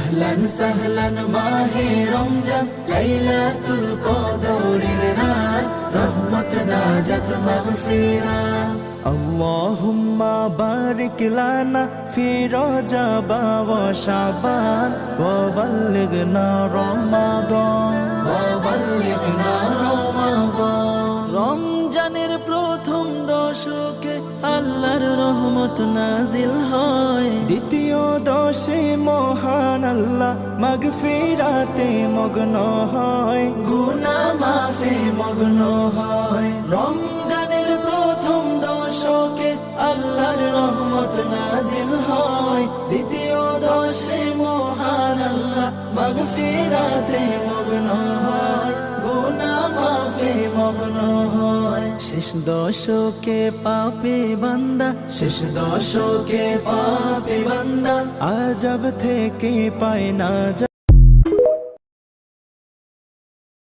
আহলান সাহলান মাহে রমজান, লাইলাতুল কদরের রাত, রহমত নাজাত মাগফিরাত। اللهم بارك لنا في رجب وشعبان وبلغنا رمضان وبلغنا رمضان। রমজানের প্রথম দশকে আল্লাহর রহমত নাজিল হয়, দ্বিতীয় দশে মহান আল্লাহ মাগফিরাতে মগ্ন হয়, গুনাহ মাফে মগ্ন হয়। রমজানের প্রথম দশকে আল্লাহর রহমত নাজিল হয়, দ্বিতীয় দশে মহান আল্লাহ মাগফিরাতে মগ্ন হয়, গুনাহ মাফে মগ্ন হয়। শেষ দশকে পাপী বান্দা, শেষ দশকে পাপী বান্দা আযাব থেকে পায় না